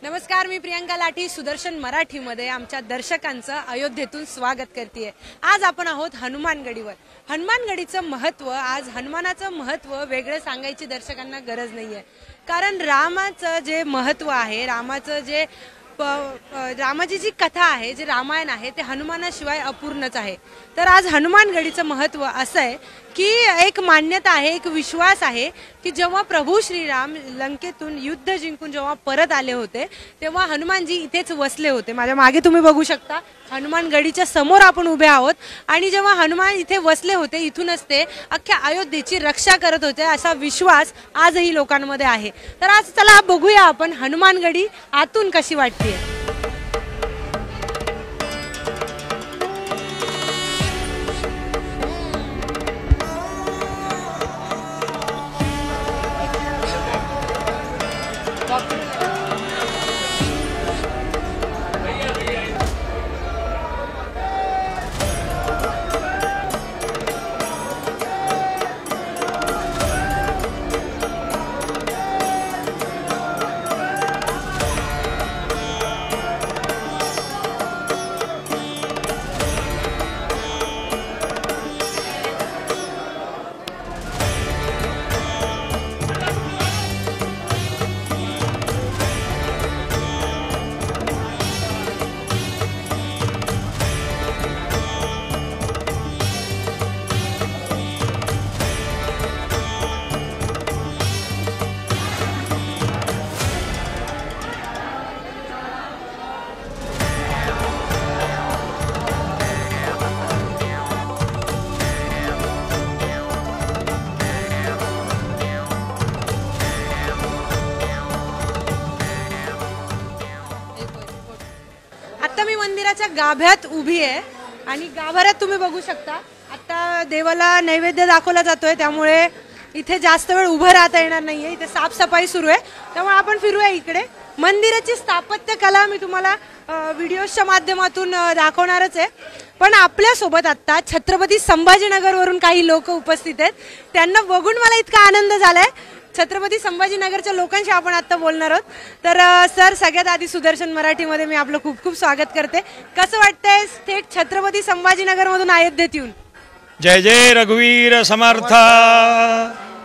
नमस्कार, मी प्रियंका लाठी सुदर्शन मराठीमध्ये आमच्या दर्शकांचं अयोध्येतून स्वागत करते। आज आपण आहोत हनुमानगडीवर। हनुमानगडीचं महत्त्व, आज हनुमानाचं महत्त्व वेगळं सांगायची दर्शकांना गरज नाहीये, कारण रामाचं जे महत्त्व आहे, रामाची जी कथा आहे, जे रामायण आहे, ते हनुमानाशिवाय अपूर्णच आहे। तर आज हनुमानगडीचं महत्त्व असं आहे की एक मान्यता आहे, एक विश्वास आहे की जेव्हा प्रभू श्रीराम लंकेतून युद्ध जिंकून जेव्हा परत आले होते तेव्हा हनुमानजी इथेच वसले होते। माझ्या मागे तुम्ही बघू शकता, हनुमानगडीच्या समोर आपण उभे आहोत आणि जेव्हा हनुमान इथे वसले होते, इथूनच ते अख्ख्या अयोध्येची रक्षा करत होते, असा विश्वास आजही लोकांमध्ये आहे। तर आज चला बघूया आपण हनुमानगडी आतून कशी वाटते। आता मी मंदिराच्या गाभ्यात उभी आहे आणि गाभाऱ्यात तुम्ही बघू शकता, आता देवाला नैवेद्य दाखवला जातोय, त्यामुळे इथे जास्त वेळ उभं राहता येणार नाहीये। इथे साफसफाई सुरू आहे, त्यामुळे आपण फिरूया इकडे। मंदिराची स्थापत्य कला मी तुम्हाला व्हिडिओच्या माध्यमातून दाखवणारच आहे, पण आपल्या सोबत आता छत्रपती संभाजीनगरवरून काही लोक उपस्थित आहेत। त्यांना बघून मला इतका आनंद झालाय। छत्रपती संभाजीनगरच्या लोकांशी आपण आता बोलणार आहोत। तर सर, सगळ्यात आधी सुदर्शन मराठीमध्ये मी आपलं खूप खूप स्वागत करते। कसं वाटतंय थेट छत्रपती संभाजीनगरमधून अयोध्येत येऊन? जय जय रघुवीर समर्थ,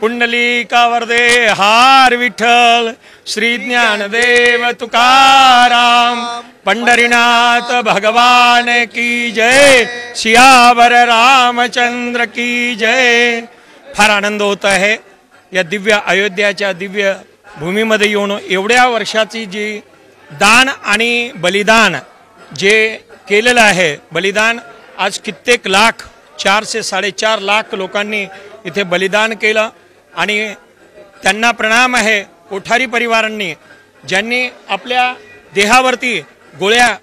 पुंडलिका वरदे हार विठ्ठल, श्री ज्ञानदेव तुकाराम, पंढरीनाथ भगवान की जय, सियावर रामचंद्र की जय। फार आनंद होत आहे या दिव्य अयोध्याच्या दिव्य भूमीमध्ये येऊन। एवढ्या वर्षाची जी दान आणि बलिदान जे केलेलं आहे, बलिदान आज कित्येक लाख, 4 से 4.5 लाख लोकांनी इथे बलिदान केलं आणि त्यांना प्रणाम आहे। कोठारी परिवारांनी ज्यांनी आपल्या देहावरती गोळ्या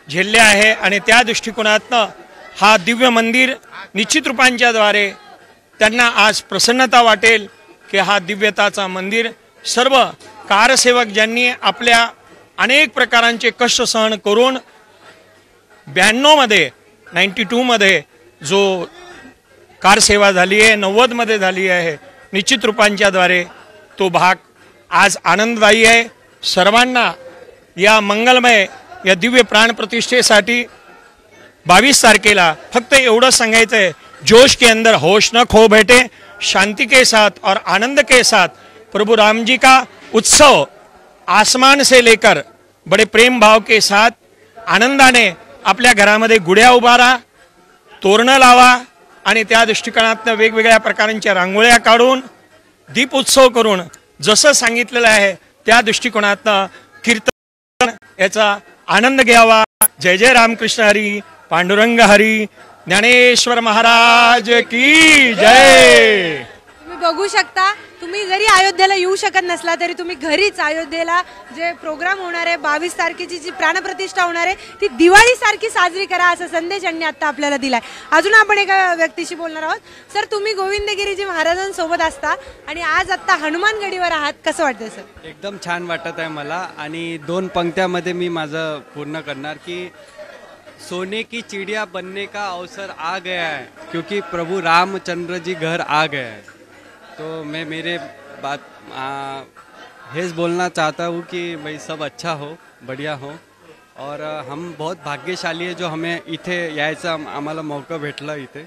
झेलल्या आहे आणि त्या दृष्टिकोनातनं हा दिव्य मंदिर निश्चित रूपांच्या द्वारे त्यांना आज प्रसन्नता वाटेल की हा दिव्यताचा मंदिर सर्व कारसेवक ज्यांनी आपल्या अनेक प्रकारांचे कष्ट सहन करून 92 मध्ये जो कारसेवा झाली आहे, 90 मध्ये झाली आहे, निश्चित रूपांच्या द्वारे तो भाग आज आनंददायी आहे। सर्वांना या मंगलमय या दिव्य प्राणप्रतिष्ठेसाठी 22 तारखेला फक्त एवढं सांगायचं आहे, जोश के अंदर होश न खो बैठे, शांति के साथ और आनंद के साथ प्रभु राम जी का उत्सव आसमान से लेकर बड़े प्रेम भाव के साथ आनंदाने आपल्या घरामध्ये गुढ्या उभारा, तोरणं लावा आणि त्या दृष्टिकोनातून वेगवेगळ्या प्रकारांच्या रांगोळ्या काढून दीप उत्सव करून जसं सांगितलेलं आहे त्या दृष्टिकोनातून कीर्तन याचा आनंद घ्यावा। जय जय रामकृष्ण हरी, पांडुरंग हरी, ज्ञानेश्वर महाराज की जय। तुम्ही बघू शकता, तुम्ही जरी अयोध्येला येऊ शकत नसला तरी तुम्ही घरीच अयोध्येला जे प्रोग्राम होणार आहे, 22 तारखेची जी प्राणप्रतिष्ठा होणार आहे, ती दिवाळी सारखी साजरी करा, असा संदेश यांनी आता आपल्याला दिलाय। अजून आपण एका व्यक्तीशी बोलणार आहोत। सर, तुम्ही गोविंदगिरीजी महाराजांसोबत असता आणि आज आता हनुमानगडीवर आहात, कसं वाटतंय सर? एकदम छान वाटत आहे मला आणि 2 पंक्त्यामध्ये मी माझं पूर्ण करणार की सोने की चिड़िया बनने का अवसर आ गया है, क्योंकि प्रभु रामचंद्र जी घर आ गए हैं। तो मैं मेरे बात हेज बोलना चाहता हूँ कि भाई सब अच्छा हो, बढ़िया हो और हम बहुत भाग्यशाली आहे जो हमें इथे यायचा आम्हाला मौका भेटला इथे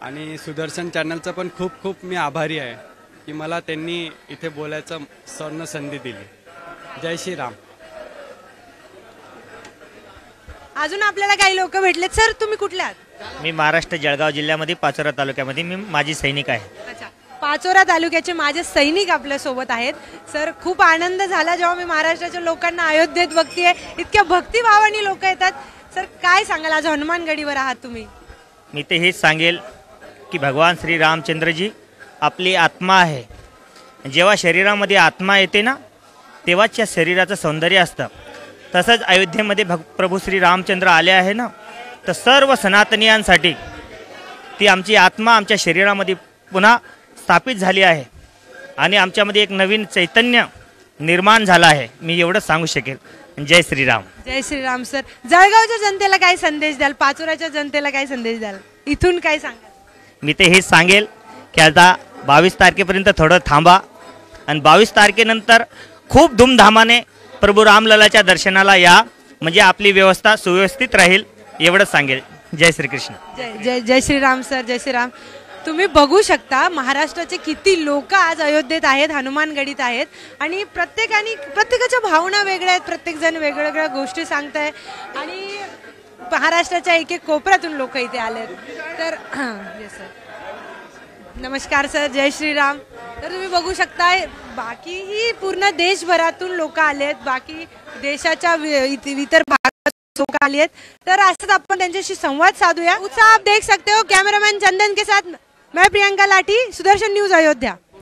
आणि सुदर्शन चॅनलचा पण खूप खूप मी आभारी आहे की मला त्यांनी इथे बोलायचं स्वर्ण संधी दिली. जय श्रीराम. अजून आपल्याला काही लोक भेटलेत. सर तुम्ही कुठले आहात? मी महाराष्ट्र जळगाव जिल्ह्यामध्ये पाचोरा तालुक्यामध्ये मी माजी सैनिक आहे. अच्छा, पाचोरा तालुक्याचे माझे सैनिक आपल्या सोबत आहेत. सर खूप आनंद झाला जेव्हा मी महाराष्ट्राच्या लोकांना अयोध्येत बघतीये. इतक्या भक्तिभावानी लोक येतात. सर काय सांगाल, आज हनुमानगडीवर आहात तुम्ही? मी ते हेच सांगेल की भगवान श्री रामचंद्रजी आपली आत्मा आहे. जेव्हा शरीरामध्ये आत्मा येते ना तेव्हाच या शरीराचं सौंदर्य असतं. तसंच अयोध्येमध्ये प्रभू श्री रामचंद्र आले आहे ना, तर सर्व सनातनियांसाठी ती आमची आत्मा आमच्या शरीरामध्ये पुन्हा स्थापित झाली आहे आणि आमच्यामध्ये एक नवीन चैतन्य निर्माण झालं आहे. मी एवढंच सांगू शकेल. जय श्रीराम. जय श्रीराम. सर जळगावच्या जनतेला काय संदेश द्याल? पाचोऱ्याच्या जनतेला काय संदेश द्याल? इथून काय सांगाल? मी ते हेच सांगेल की आता 22 तारखेपर्यंत थोडं थांबा आणि 22 तारखेनंतर खूप धूमधामाने प्रभू रामललाच्या दर्शनाला या, म्हणजे आपली व्यवस्था सुव्यवस्थित राहील. एवढंच सांगेल. जय श्रीकृष्ण. जय जय जय श्रीराम. सर जय श्रीराम. तुम्ही बघू शकता महाराष्ट्राचे किती लोक आज अयोध्येत आहेत, हनुमानगडीत आहेत आणि प्रत्येकाच्या भावना वेगळ्या आहेत. प्रत्येकजण वेगवेगळ्या गोष्टी सांगताय आणि महाराष्ट्राच्या एक एक कोपऱ्यातून लोक इथे आलेत. तर सर नमस्कार सर, जय श्रीराम. तर तुम्ही बघू शकताय बाकीही पूर्ण देशभरातून लोक आलेत, बाकी देशाच्या इतर भागात लोक आली आहेत. तर असंच आपण त्यांच्याशी संवाद साधूया. उत्साह आप देख सकते हो. कैमरामैन चंदन के साथ मैं प्रियंका लाठी, सुदर्शन न्यूज अयोध्या.